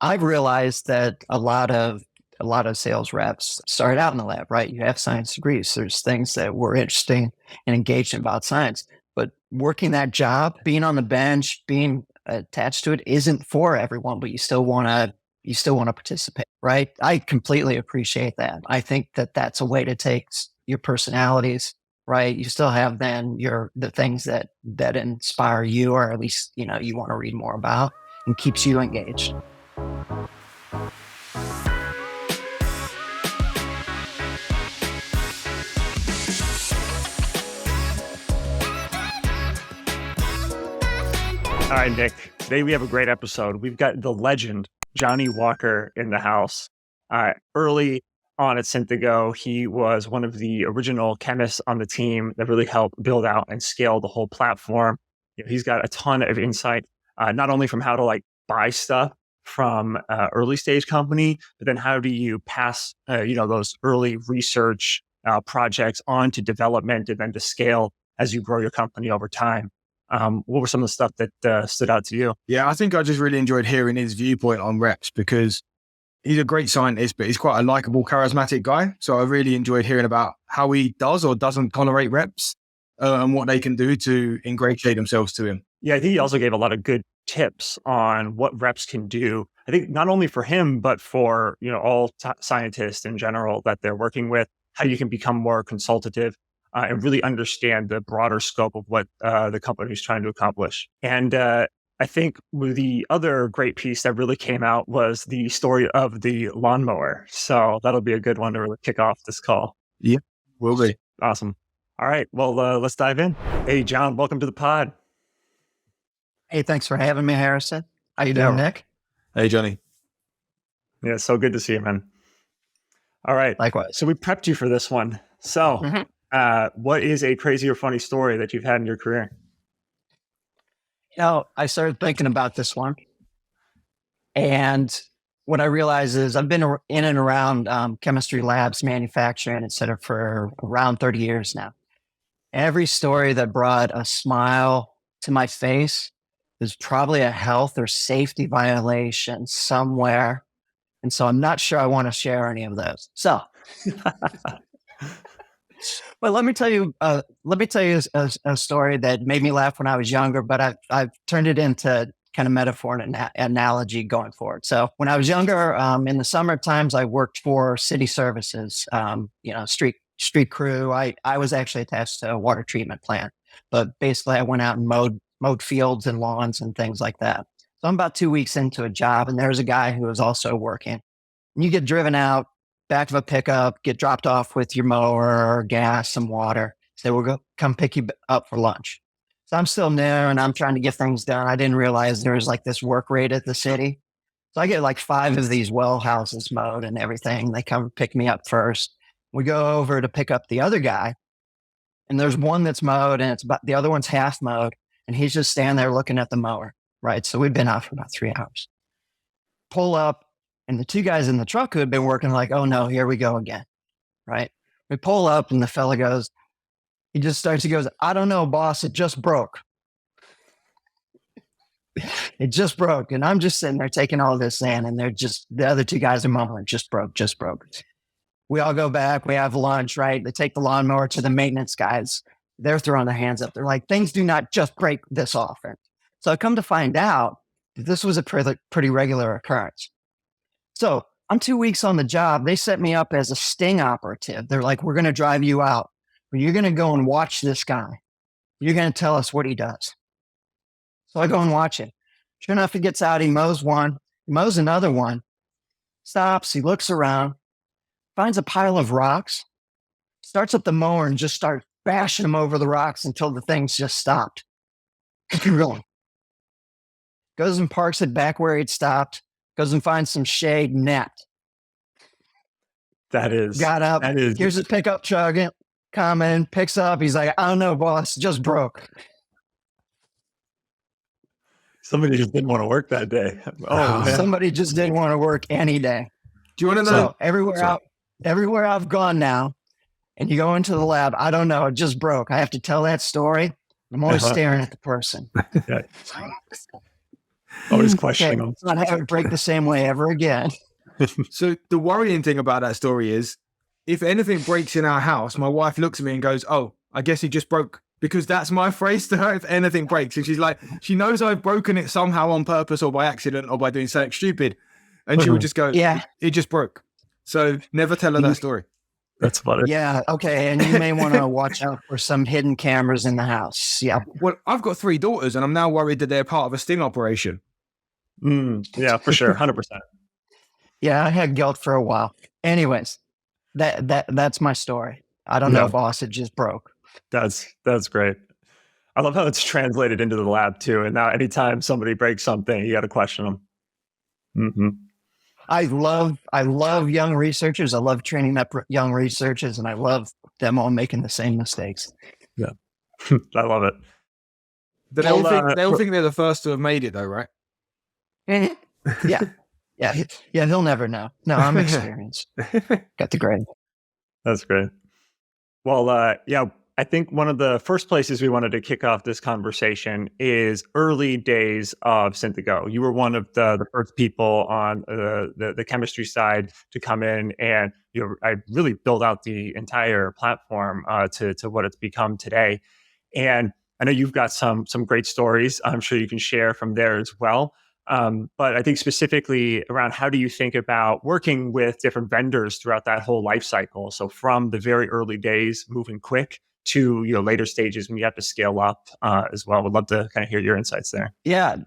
I've realized that a lot of sales reps start out in the lab, right? You have science degrees. There's things that we're interesting and engaged in about science, but working that job, being on the bench, being attached to it isn't for everyone, but you still want to participate, right? I completely appreciate that. I think that that's a way to take your personalities, right? You still have then the things that inspire you, or at least, you want to read more about and keeps you engaged. All right, Nick. Today we have a great episode. We've got the legend, Johnnie Walker, in the house. Early on at Synthago, he was one of the original chemists on the team that really helped build out and scale the whole platform. He's got a ton of insight, not only from how to buy stuff from early stage company, but then how do you pass those early research projects on to development and then to scale as you grow your company over time. What were some of the stuff that stood out to you? Yeah, I think I just really enjoyed hearing his viewpoint on reps because he's a great scientist, but he's quite a likable, charismatic guy. So I really enjoyed hearing about how he does or doesn't tolerate reps and what they can do to ingratiate themselves to him. Yeah, I think he also gave a lot of good tips on what reps can do. I think not only for him, but for all scientists in general that they're working with, how you can become more consultative. And really understand the broader scope of what the company is trying to accomplish. And I think the other great piece that really came out was the story of the lawnmower. So that'll be a good one to really kick off this call. Yeah, will be. Awesome. All right. Well, let's dive in. Hey, John, welcome to the pod. Hey, thanks for having me, Harrison. How you doing, Nick? Hey, Johnny. Yeah, so good to see you, man. All right. Likewise. So we prepped you for this one. So what is a crazy or funny story that you've had in your career? I started thinking about this one. And what I realized is I've been in and around chemistry labs, manufacturing, et cetera, for around 30 years now. Every story that brought a smile to my face is probably a health or safety violation somewhere. And so I'm not sure I want to share any of those. So, well, let me tell you a story that made me laugh when I was younger, but I've turned it into kind of metaphor and analogy going forward. So when I was younger, in the summer times, I worked for city services, street crew. I was actually attached to a water treatment plant, but basically I went out and mowed fields and lawns and things like that. So I'm about 2 weeks into a job, and there's a guy who was also working. And you get driven out back of a pickup, get dropped off with your mower, gas, some water. Say, we'll come pick you up for lunch. So I'm still there and I'm trying to get things done. I didn't realize there was this work rate at the city. So I get 5 of these well houses mowed and everything. They come pick me up first. We go over to pick up the other guy, and there's one that's mowed and the other one's half mowed, and he's just standing there looking at the mower. Right. So we've been out for about 3 hours. Pull up. And the 2 guys in the truck who had been working oh no, here we go again, right? We pull up and the fella he goes, I don't know, boss, it just broke. It just broke. And I'm just sitting there taking all this in, and the other 2 guys are mumbling, just broke. We all go back, we have lunch, right? They take the lawnmower to the maintenance guys. They're throwing their hands up. They're like, things do not just break this often. So I come to find out that this was a pretty regular occurrence. So I'm 2 weeks on the job. They set me up as a sting operative. They're like, we're going to drive you out, but you're going to go and watch this guy. You're going to tell us what he does. So I go and watch him. Sure enough, he gets out. He mows one. He mows another one. Stops. He looks around. Finds a pile of rocks. Starts up the mower and just starts bashing them over the rocks until the thing's just stopped. Really. Goes and parks it back where he'd stopped. Goes and finds some shade, napped. That is. Got up. That is. Here's his pickup truck coming, picks up. He's like, I don't know, boss, just broke. Somebody just didn't want to work that day. Oh, man. Somebody just didn't want to work any day. Do you want to know? So everywhere I've gone now, and you go into the lab, I don't know, it just broke. I have to tell that story. I'm always staring at the person. Yeah. Always Okay, questioning them. let's not have it break the same way ever again. So the worrying thing about that story is if anything breaks in our house, my wife looks at me and goes, "Oh, I guess he just broke." Because that's my phrase to her if anything breaks. And she's like, she knows I've broken it somehow on purpose or by accident or by doing something stupid. And she would just go, Yeah. it just broke. So never tell her that story. That's funny. Yeah. Okay. And you may want to watch out for some hidden cameras in the house. Yeah. Well, I've got 3 daughters and I'm now worried that they're part of a sting operation. Yeah, for sure. 100%. Yeah. I had guilt for a while. Anyways, that's my story. I don't know if Austin just broke. That's great. I love how it's translated into the lab too. And now anytime somebody breaks something, you got to question them. Mm-hmm. I love young researchers. I love training up young researchers, and I love them all making the same mistakes. Yeah. I love it. They all think they're the first to have made it though, right? Yeah. He'll never know. No, I'm experienced. Got the grade. That's great. Well, yeah, I think one of the first places we wanted to kick off this conversation is early days of Synthego. You were one of the first people on the chemistry side to come in, and I really built out the entire platform to what it's become today. And I know you've got some great stories I'm sure you can share from there as well. But I think specifically around how do you think about working with different vendors throughout that whole life cycle? So from the very early days, moving quick to later stages when you have to scale up as well. Would love to kind of hear your insights there. Yeah,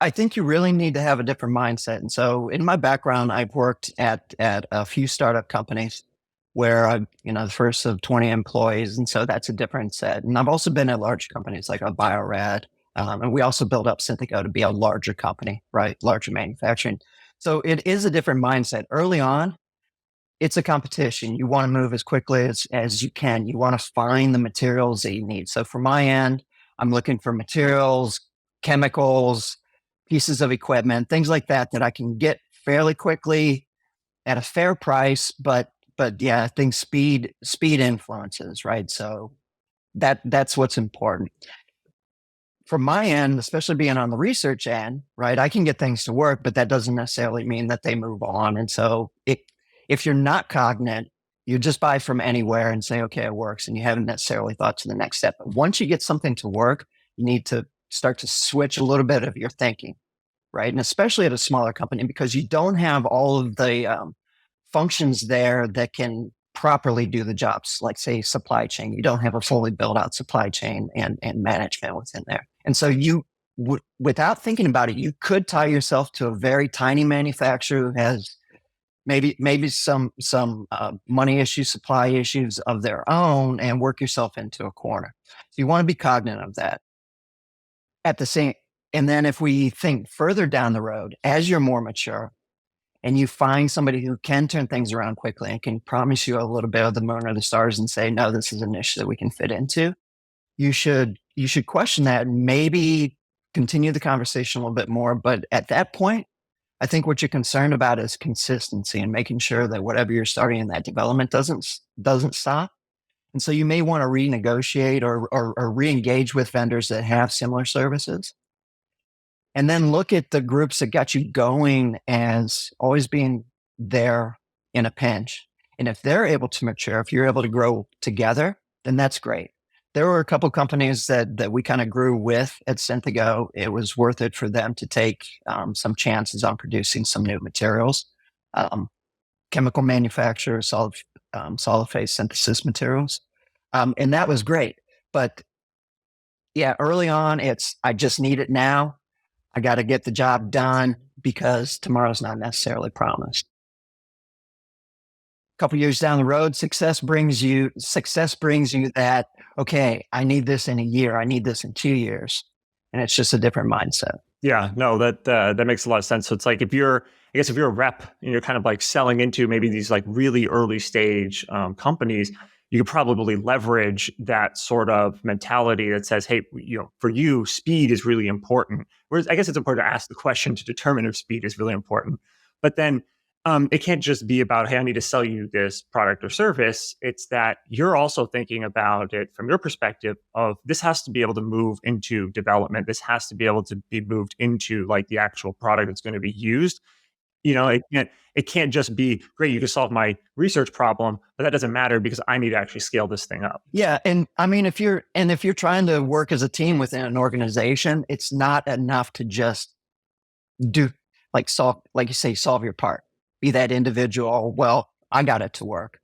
I think you really need to have a different mindset. And so in my background, I've worked at a few startup companies where I'm, the first of 20 employees. And so that's a different set. And I've also been at large companies like a Biorad. And we also built up Synthego to be a larger company, right? Larger manufacturing. So it is a different mindset. Early on, it's a competition. You want to move as quickly as you can. You want to find the materials that you need. So for my end, I'm looking for materials, chemicals, pieces of equipment, things like that I can get fairly quickly at a fair price. But yeah, I think speed influences, right? So that's what's important. From my end, especially being on the research end, right, I can get things to work, but that doesn't necessarily mean that they move on. And so if you're not cognate, you just buy from anywhere and say, okay, it works. And you haven't necessarily thought to the next step. But once you get something to work, you need to start to switch a little bit of your thinking, right? And especially at a smaller company, because you don't have all of the functions there that can properly do the jobs, like say supply chain. You don't have a fully built out supply chain and management within there. And so without thinking about it, you could tie yourself to a very tiny manufacturer who has maybe some money issues, supply issues of their own, and work yourself into a corner. So you want to be cognizant of that. And then if we think further down the road, as you're more mature, and you find somebody who can turn things around quickly and can promise you a little bit of the moon or the stars and say, no, this is a niche that we can fit into, you should question that and maybe continue the conversation a little bit more. But at that point, I think what you're concerned about is consistency and making sure that whatever you're starting in that development doesn't stop. And so you may want to renegotiate or re-engage with vendors that have similar services. And then look at the groups that got you going as always being there in a pinch. And if they're able to mature, if you're able to grow together, then that's great. There were a couple companies that we kind of grew with at Synthego. It was worth it for them to take some chances on producing some new materials. Chemical manufacturer, solid phase synthesis materials. And that was great. But yeah, early on, I just need it now. I got to get the job done because tomorrow's not necessarily promised. A couple years down the road, success brings you that, okay, I need this in a year. I need this in 2 years. And it's just a different mindset. Yeah, no, that makes a lot of sense. So it's like if you're a rep and you're kind of like selling into maybe these like really early stage companies, you could probably leverage that sort of mentality that says, hey, for you, speed is really important. Whereas I guess it's important to ask the question to determine if speed is really important. But then It can't just be about, hey, I need to sell you this product or service. It's that you're also thinking about it from your perspective of this has to be able to move into development. This has to be able to be moved into like the actual product that's going to be used. It can't just be great. You can solve my research problem, but that doesn't matter because I need to actually scale this thing up. Yeah, and I mean, if you're trying to work as a team within an organization, it's not enough to just do like you say, solve your part. Be that individual. Well, I got it to work.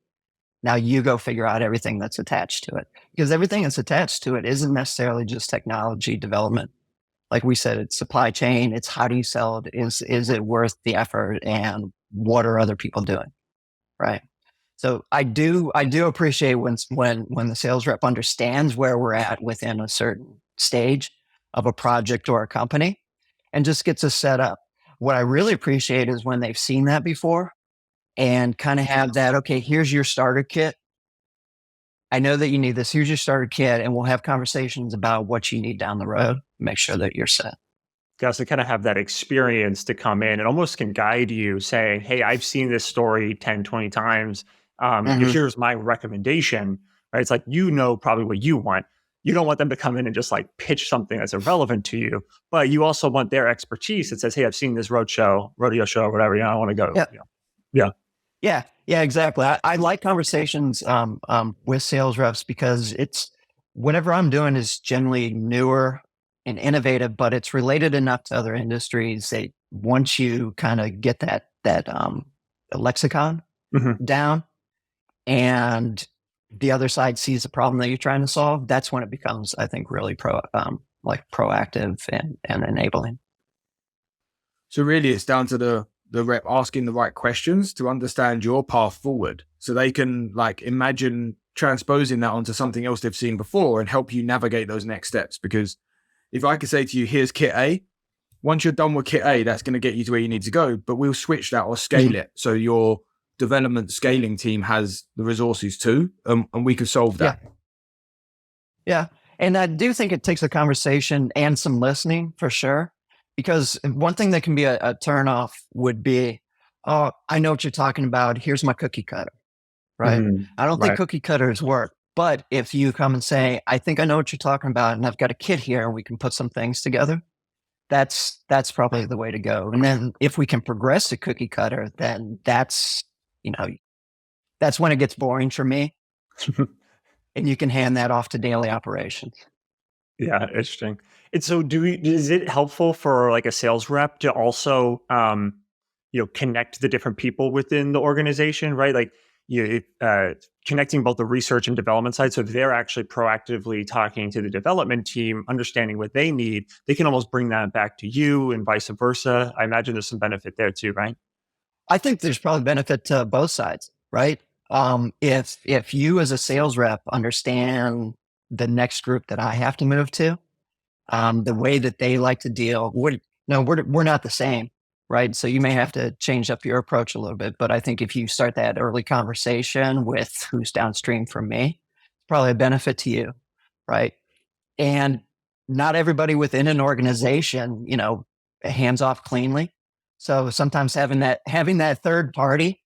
Now you go figure out everything that's attached to it, because everything that's attached to it isn't necessarily just technology development. Like we said, it's supply chain. It's how do you sell it? Is it worth the effort? And what are other people doing? Right. So I do appreciate when the sales rep understands where we're at within a certain stage of a project or a company and just gets us set up. What I really appreciate is when they've seen that before and kind of have that, okay, here's your starter kit. I know that you need this. Here's your starter kit. And we'll have conversations about what you need down the road. Make sure that you're set. Guys to kind of have that experience to come in and almost can guide you saying, hey, I've seen this story 10, 20 times. Here's my recommendation, right? It's like, probably what you want. You don't want them to come in and just like pitch something that's irrelevant to you, but you also want their expertise that says, hey, I've seen this rodeo show, whatever, I want to go. Yeah. Yeah, exactly. I like conversations with sales reps because it's whatever I'm doing is generally newer and innovative, but it's related enough to other industries that once you kind of get that lexicon down and the other side sees the problem that you're trying to solve, that's when it becomes, I think, really proactive and enabling. So really it's down to the rep asking the right questions to understand your path forward so they can like imagine transposing that onto something else they've seen before and help you navigate those next steps. Because if I could say to you, here's kit A, once you're done with kit A, that's going to get you to where you need to go, but we'll switch that or scale it. So your development scaling team has the resources too, and we can solve that. Yeah. And I do think it takes a conversation and some listening for sure. Because one thing that can be a turnoff would be, oh, I know what you're talking about. Here's my cookie cutter, right? I don't think cookie cutters work. But if you come and say, I think I know what you're talking about, and I've got a kit here, and we can put some things together, that's probably the way to go. And then if we can progress the cookie cutter, then that's when it gets boring for me. And you can hand that off to daily operations. Yeah, interesting. And so is it helpful for like a sales rep to also connect the different people within the organization, right? Like connecting both the research and development side. So if they're actually proactively talking to the development team, understanding what they need, they can almost bring that back to you and vice versa. I imagine there's some benefit there too, right? I think there's probably benefit to both sides, right? If you as a sales rep understand the next group that I have to move to, the way that they like to deal, we're not the same, right? So you may have to change up your approach a little bit. But I think if you start that early conversation with who's downstream from me, it's probably a benefit to you, right? And not everybody within an organization, hands off cleanly. So sometimes having that third party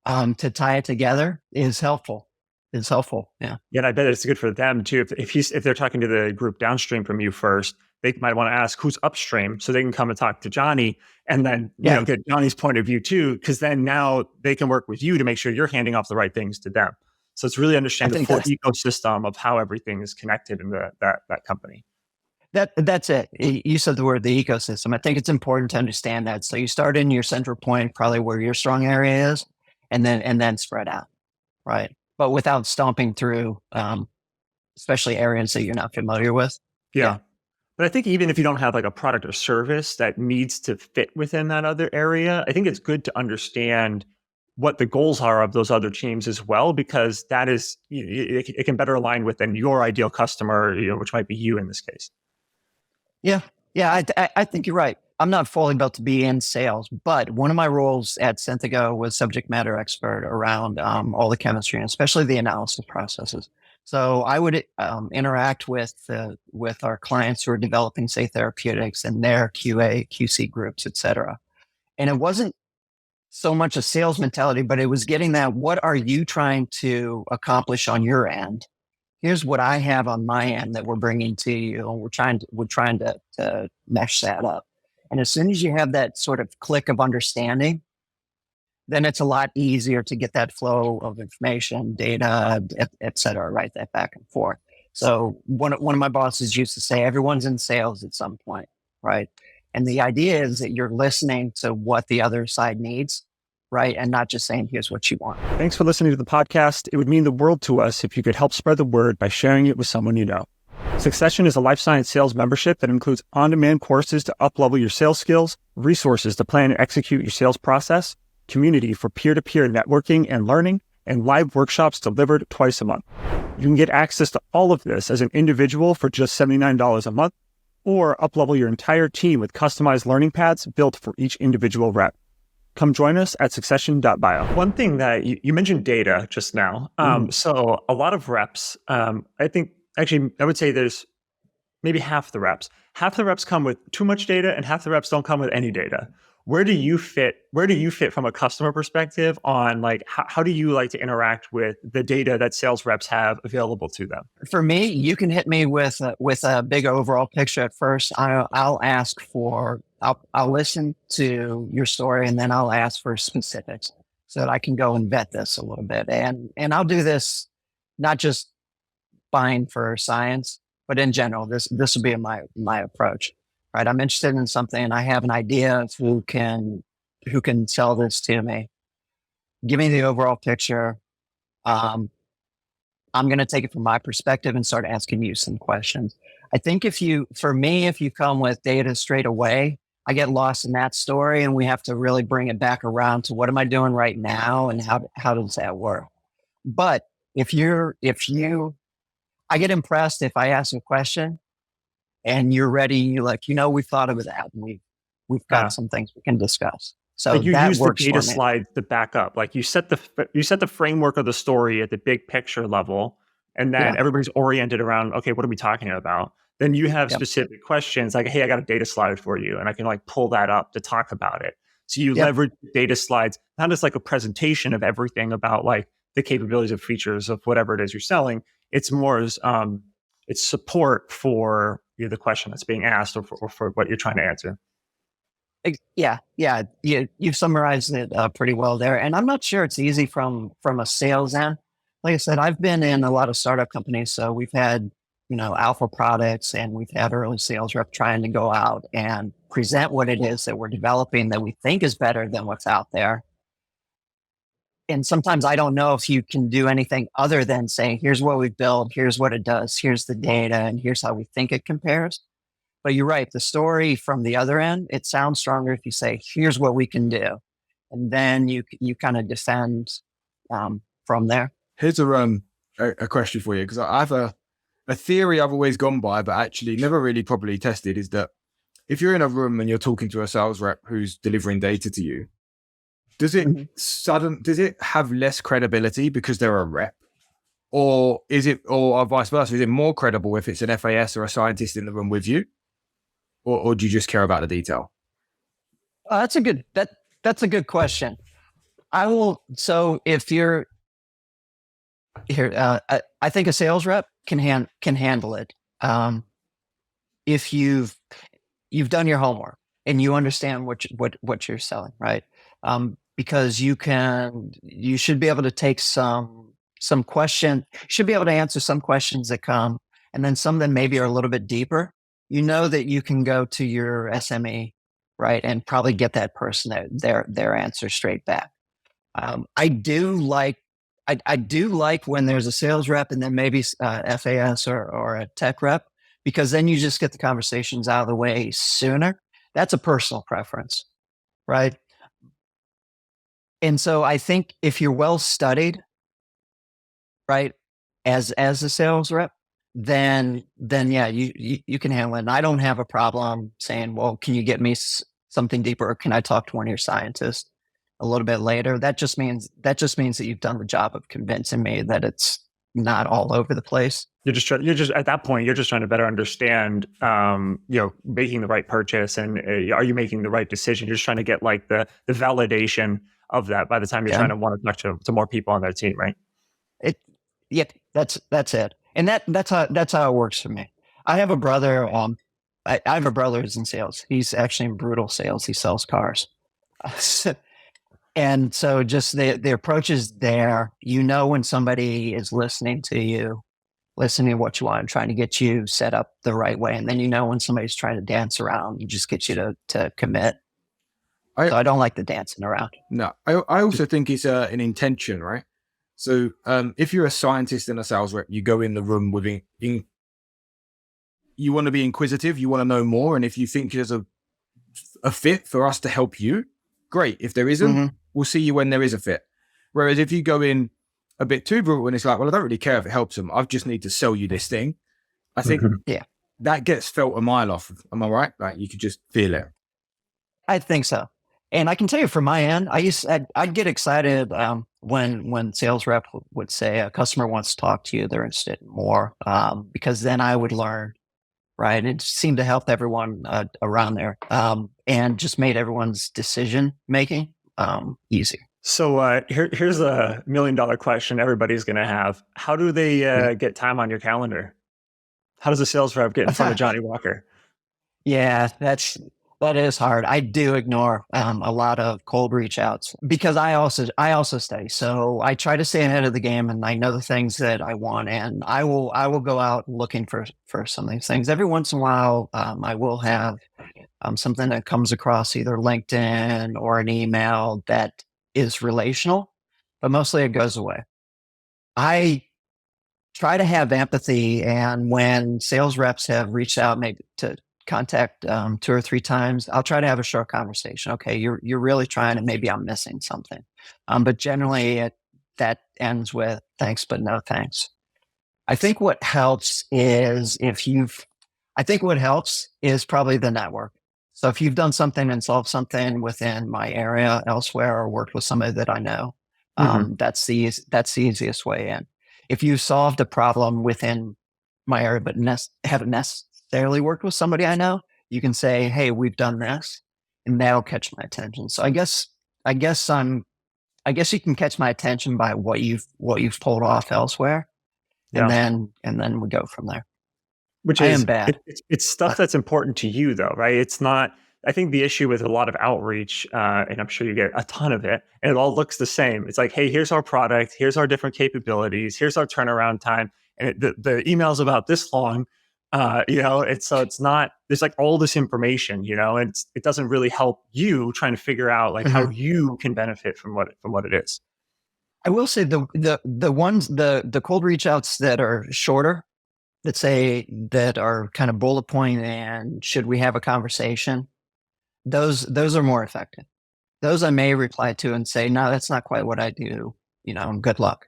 to tie it together is helpful. Yeah. Yeah, and I bet it's good for them too. If they're talking to the group downstream from you first, they might want to ask who's upstream, so they can come and talk to Johnny, and then get Johnny's point of view too. Because then now they can work with you to make sure you're handing off the right things to them. So it's really understanding the full ecosystem of how everything is connected in that company. That's it. You said the word the ecosystem. I think it's important to understand that. So you start in your central point, probably where your strong area is, and then spread out, right? But without stomping through, especially areas that you're not familiar with. Yeah. But I think even if you don't have like a product or service that needs to fit within that other area, I think it's good to understand what the goals are of those other teams as well, because that is, it can better align with then your ideal customer, which might be you in this case. Yeah. I think you're right. I'm not fully built to be in sales, but one of my roles at Synthigo was subject matter expert around all the chemistry, and especially the analysis processes. So I would interact with our clients who are developing, say, therapeutics and their QA, QC groups, et cetera. And it wasn't so much a sales mentality, but it was getting that, what are you trying to accomplish on your end? Here's what I have on my end that we're bringing to you. And we're trying to mesh that up. And as soon as you have that sort of click of understanding, then it's a lot easier to get that flow of information, data, et cetera, right? That back and forth. So one of my bosses used to say, everyone's in sales at some point, right? And the idea is that you're listening to what the other side needs, right? And not just saying, here's what you want. Thanks for listening to the podcast. It would mean the world to us if you could help spread the word by sharing it with someone you know. Succession is a life science sales membership that includes on-demand courses to up-level your sales skills, resources to plan and execute your sales process, community for peer-to-peer networking and learning, and live workshops delivered twice a month. You can get access to all of this as an individual for just $79 a month, or up-level your entire team with customized learning paths built for each individual rep. Come join us at succession.bio. One thing that you mentioned data just now. So a lot of reps, I would say there's maybe half the reps. Half the reps come with too much data and half the reps don't come with any data. Where do you fit from a customer perspective on like, how do you like to interact with the data that sales reps have available to them? For me, you can hit me with a big overall picture at first. I'll ask for, I'll listen to your story and then I'll ask for specifics so that I can go and vet this a little bit. And I'll do this not just buying for science, but in general, this will be my approach. Right, I'm interested in something and I have an idea of who can sell this to me. Give me the overall picture. I'm going to take it from my perspective and start asking you some questions. I think if you come with data straight away, I get lost in that story and we have to really bring it back around to what am I doing right now and how does that work? But I get impressed if I ask a question and you're ready, you're like, we've thought of that. And we've got some things we can discuss. So like you that use the works data for me. slide to back up. Like you set the framework of the story at the big picture level, and then everybody's oriented around, okay, what are we talking about? Then you have specific questions like, hey, I got a data slide for you, and I can like pull that up to talk about it. So you leverage data slides, not as like a presentation of everything about like the capabilities of features of whatever it is you're selling. It's more as it's support for the question that's being asked or for what you're trying to answer. Yeah. You've summarized it pretty well there. And I'm not sure it's easy from a sales end. Like I said, I've been in a lot of startup companies. So we've had, alpha products and we've had early sales rep trying to go out and present what it is that we're developing that we think is better than what's out there. And sometimes I don't know if you can do anything other than say, here's what we've built, here's what it does, here's the data, and here's how we think it compares. But you're right, the story from the other end, it sounds stronger if you say, here's what we can do. And then you kind of defend from there. Here's a question for you, because I have a theory I've always gone by, but actually never really properly tested, is that if you're in a room and you're talking to a sales rep who's delivering data to you, does it have less credibility because they're a rep? Or vice versa? Is it more credible if it's an FAS or a scientist in the room with you? Or do you just care about the detail? That's a good question. So if you're here, I think a sales rep can handle it. If you've done your homework and you understand what you're selling, right? Because you should be able to take some question, should be able to answer some questions that come, and then some that maybe are a little bit deeper. That you can go to your SME, right, and probably get that person their answer straight back. I do like when there's a sales rep and then maybe FAS or a tech rep, because then you just get the conversations out of the way sooner. That's a personal preference, right? And so I think if you're well studied, right, as a sales rep, then yeah, you can handle it. And I don't have a problem saying, well, can you get me something deeper, or can I talk to one of your scientists a little bit later? That just means that you've done the job of convincing me that it's not all over the place. You're just at that point, you're just trying to better understand, making the right purchase, and are you making the right decision? You're just trying to get like the validation of that by the time you're Yeah. trying to want to talk to more people on their team, right? It, yeah, that's it. And that's how it works for me. I have a brother. I have a brother who's in sales. He's actually in brutal sales. He sells cars. And so just the approach is there. You know when somebody is listening to you, listening to what you want, and trying to get you set up the right way. And then you know when somebody's trying to dance around, you just get you to commit. So I don't like the dancing around. No, I also think it's an intention, right? So if you're a scientist and a sales rep, you go in the room with you want to be inquisitive, you want to know more. And if you think there's a fit for us to help you, great. If there isn't, we'll see you when there is a fit. Whereas if you go in a bit too brutal and it's like, well, I don't really care if it helps them. I just need to sell you this thing. I think that gets felt a mile off. Am I right? Like you could just feel it. I think so. And I can tell you from my end, I'd get excited when sales rep would say a customer wants to talk to you, they're interested in more, because then I would learn, right? It seemed to help everyone around there, and just made everyone's decision making easy. So here's a $1 million question everybody's going to have. How do they get time on your calendar? How does a sales rep get in front of Johnnie Walker? Yeah, that is hard. I do ignore a lot of cold reach outs because I also study. So I try to stay ahead of the game, and I know the things that I want, and I will go out looking for some of these things. Every once in a while, I will have something that comes across either LinkedIn or an email that is relational, but mostly it goes away. I try to have empathy, and when sales reps have reached out maybe to contact 2 or 3 times, I'll try to have a short conversation. Okay, you're really trying, and maybe I'm missing something. But generally, that ends with thanks, but no thanks. I think what helps is probably the network. So if you've done something and solved something within my area elsewhere, or worked with somebody that I know, that's the easiest way in. If you solved a problem within my area, but haven't necessarily worked with somebody I know, you can say, "Hey, we've done this," and that'll catch my attention. So I guess you can catch my attention by what you've pulled off elsewhere, and then we go from there. Which I is am bad. It's stuff that's important to you, though, right? It's not. I think the issue with a lot of outreach, and I'm sure you get a ton of it, and it all looks the same. It's like, hey, here's our product, here's our different capabilities, here's our turnaround time, and the email's about this long. It's not. There's like all this information, and it doesn't really help you trying to figure out like how you can benefit from what it is. I will say the cold reach outs that are shorter, that are kind of bullet point and should we have a conversation, those are more effective. Those I may reply to and say, no, that's not quite what I do, good luck.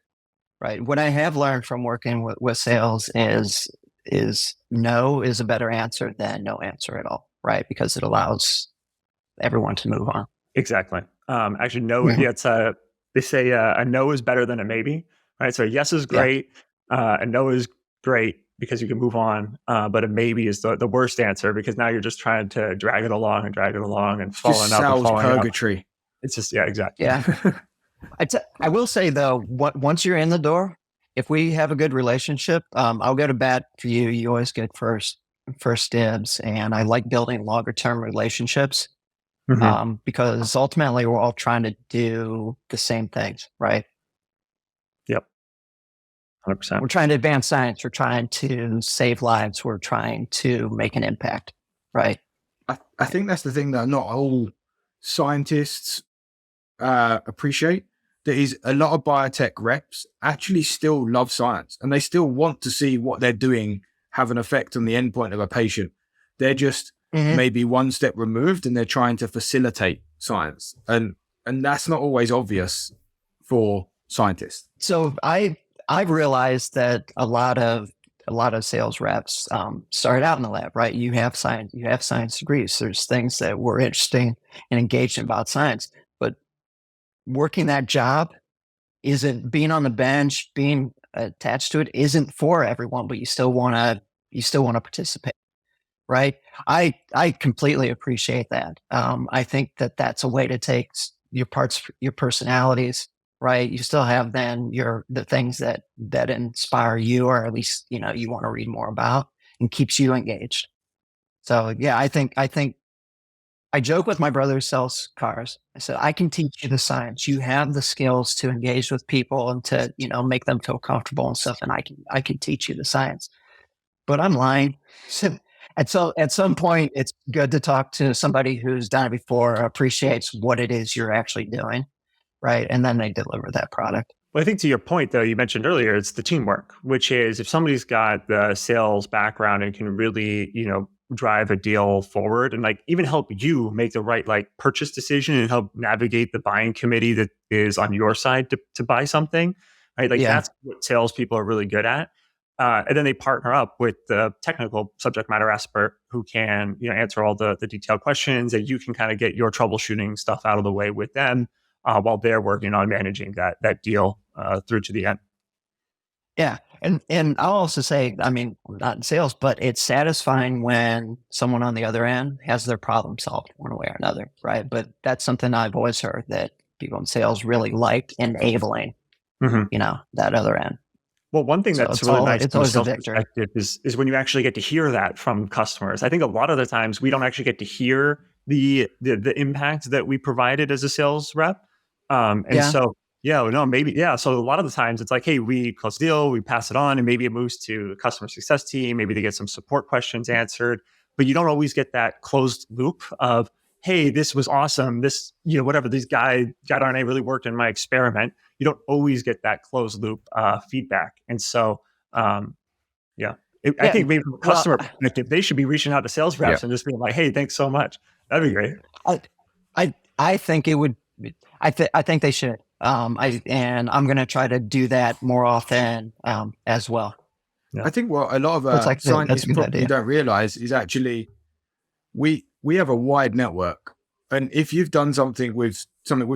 Right. What I have learned from working with sales is no is a better answer than no answer at all. Right. Because it allows everyone to move on. Exactly. Actually, no, they say a no is better than a maybe. Right. So a yes is great. A no is great because you can move on. But a maybe is the worst answer because now you're just trying to drag it along and falling up and falling purgatory. Up. It's just, exactly. Yeah. I will say though, once you're in the door, if we have a good relationship, I'll go to bat for you. You always get first dibs, and I like building longer term relationships because ultimately we're all trying to do the same things, right? Yep, 100%. We're trying to advance science. We're trying to save lives. We're trying to make an impact, right? I think that's the thing that not all scientists appreciate. There is a lot of biotech reps actually still love science, and they still want to see what they're doing have an effect on the endpoint of a patient. They're just maybe one step removed, and they're trying to facilitate science, and that's not always obvious for scientists. So I've realized that a lot of sales reps started out in the lab, right? You have science degrees. There's things that we're interesting and engaged in about science, but working that job isn't being on the bench, being attached to it isn't for everyone, but you still want to participate, right? I completely appreciate that. I think that that's a way to take your personalities, right? You still have then the things that inspire you, or at least you want to read more about, and keeps you engaged. So yeah, I think I joke with my brother who sells cars. I said, I can teach you the science. You have the skills to engage with people and to, make them feel comfortable and stuff. And I can teach you the science, but I'm lying. So at some point, it's good to talk to somebody who's done it before, appreciates what it is you're actually doing. Right. And then they deliver that product. Well, I think to your point, though, you mentioned earlier, it's the teamwork, which is if somebody's got the sales background and can really, drive a deal forward and like even help you make the right like purchase decision and help navigate the buying committee that is on your side to buy something, right? Like that's what salespeople are really good at. And then they partner up with the technical subject matter expert who can, answer all the detailed questions, and you can kind of get your troubleshooting stuff out of the way with them while they're working on managing that deal through to the end. Yeah. And I'll also say, I mean, not in sales, but it's satisfying when someone on the other end has their problem solved one way or another, right? But that's something I've always heard that people in sales really like enabling, that other end. Well, one thing that's really nice from a sales victory. perspective is when you actually get to hear that from customers. I think a lot of the times we don't actually get to hear the impact that we provided as a sales rep. So so a lot of the times it's like, hey, we close the deal, we pass it on, and maybe it moves to the customer success team. Maybe they get some support questions answered, but you don't always get that closed loop of, hey, this was awesome. This, whatever, these guide RNA really worked in my experiment. You don't always get that closed loop feedback. And so, I think maybe from a customer perspective, they should be reaching out to sales reps and just being like, hey, thanks so much. That'd be great. I think it would. I think they should. I'm going to try to do that more often as well. Yeah. I think what a lot of scientists probably don't realize is actually we have a wide network, and if you've done something we've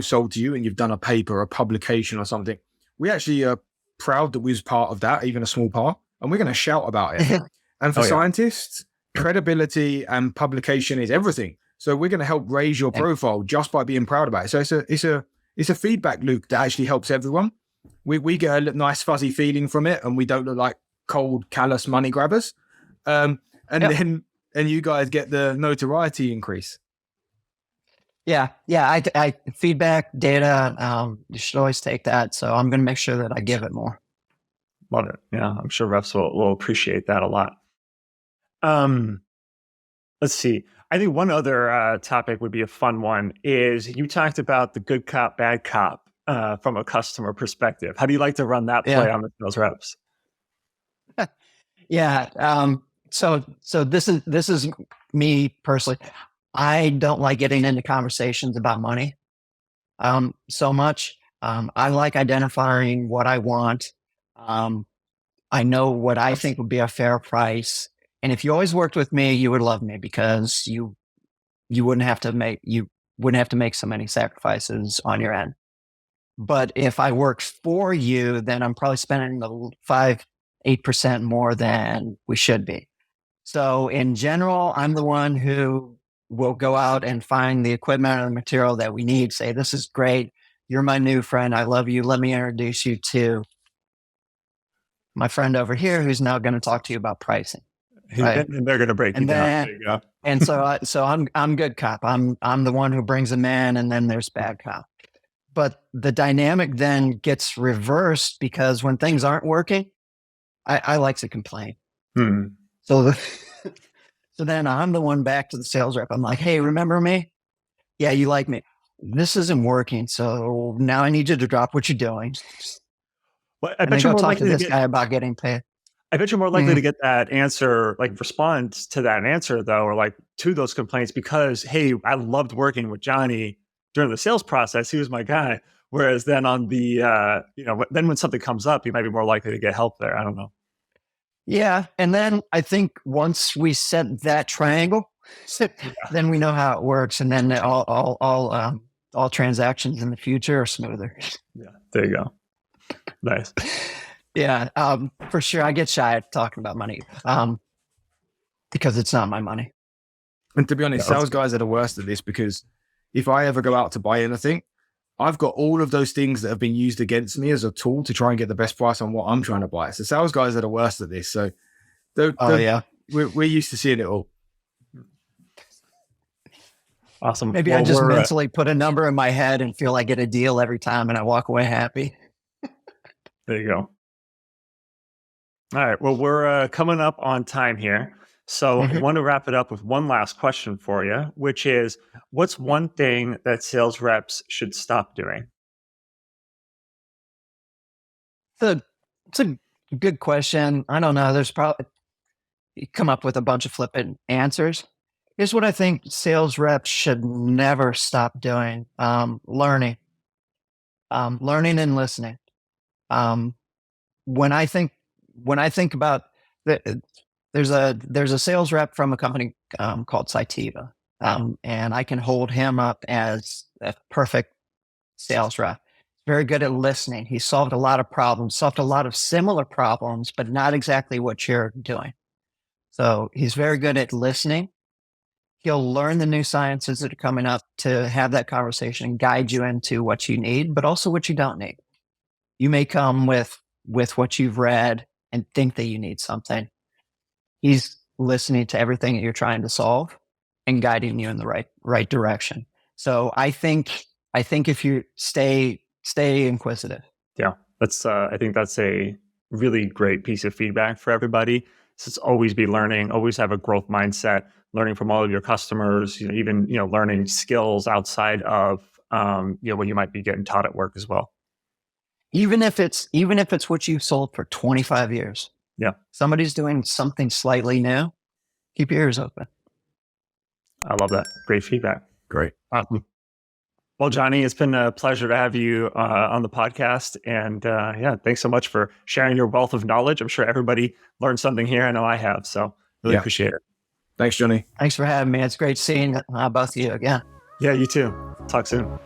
sold to you, and you've done a paper, a publication, or something, we actually are proud that we was part of that, even a small part, and we're going to shout about it. And for scientists, credibility and publication is everything. So we're going to help raise your profile just by being proud about it. So it's a feedback loop that actually helps everyone. We get a nice fuzzy feeling from it, and we don't look like cold, callous money grabbers. Then you guys get the notoriety increase. Yeah. I feedback data. You should always take that. So I'm going to make sure that I give it more. Love it. Yeah, I'm sure reps will appreciate that a lot. Let's see. I think one other topic would be a fun one is you talked about the good cop, bad cop from a customer perspective. How do you like to run that play on the sales reps? So this is me personally. I don't like getting into conversations about money so much. I like identifying what I want. I know what I think would be a fair price. And if you always worked with me, you would love me because you wouldn't have to make so many sacrifices on your end. But if I work for you, then I'm probably spending 5-8% more than we should be. So in general, I'm the one who will go out and find the equipment or the material that we need. Say, this is great. You're my new friend. I love you. Let me introduce you to my friend over here who's now going to talk to you about pricing. Right. And they're going to break you down. There you go. And so I'm good cop. I'm the one who brings them in, and then there's bad cop. But the dynamic then gets reversed because when things aren't working, I like to complain. So then I'm the one back to the sales rep. I'm like, hey, remember me? Yeah, you like me. This isn't working. So now I need you to drop what you're doing. Well, I bet you're more likely to this guy about getting paid. I bet you're more likely to get that answer, like respond to that answer though, or like to those complaints because, hey, I loved working with Johnny during the sales process. He was my guy. Whereas then on the, then when something comes up, you might be more likely to get help there. I don't know. Yeah. And then I think once we set that triangle, then we know how it works. And then all transactions in the future are smoother. Yeah. There you go. Nice. Yeah, for sure. I get shy at talking about money because it's not my money. And to be honest, Yeah, sales guys are the worst at this because if I ever go out to buy anything, I've got all of those things that have been used against me as a tool to try and get the best price on what I'm trying to buy. So sales guys are the worst at this. So Oh yeah, we're used to seeing it all. awesome. maybe I just mentally put a number in my head and feel I get a deal every time, and I walk away happy. There you go. All right. Well, we're coming up on time here. So I want to wrap it up with one last question for you, which is, what's one thing that sales reps should stop doing? It's a good question. I don't know. There's probably you come up with a bunch of flippant answers. Here's what I think sales reps should never stop doing: learning, learning and listening. Um, when I think about the, there's a sales rep from a company called Cytiva, and I can hold him up as a perfect sales rep. Very good at listening. He solved a lot of problems, solved a lot of similar problems, but not exactly what you're doing. So he's very good at listening. He'll learn the new sciences that are coming up to have that conversation and guide you into what you need, but also what you don't need. You may come with what you've read and think that you need something. He's listening to everything that you're trying to solve and guiding you in the right direction. So I think if you stay inquisitive. Yeah, that's. I think that's a really great piece of feedback for everybody. So it's always be learning, always have a growth mindset, learning from all of your customers. Even learning skills outside of what you might be getting taught at work as well. Even if it's what you've sold for 25 years. Yeah, somebody's doing something slightly new. Keep your ears open. I love that. Great feedback. Great. Awesome. Well, Johnny, it's been a pleasure to have you on the podcast. And yeah, thanks so much for sharing your wealth of knowledge. I'm sure everybody learned something here. I know I have. So really appreciate it. Thanks, Johnny. Thanks for having me. It's great seeing both of you again. Yeah, you too. Talk soon.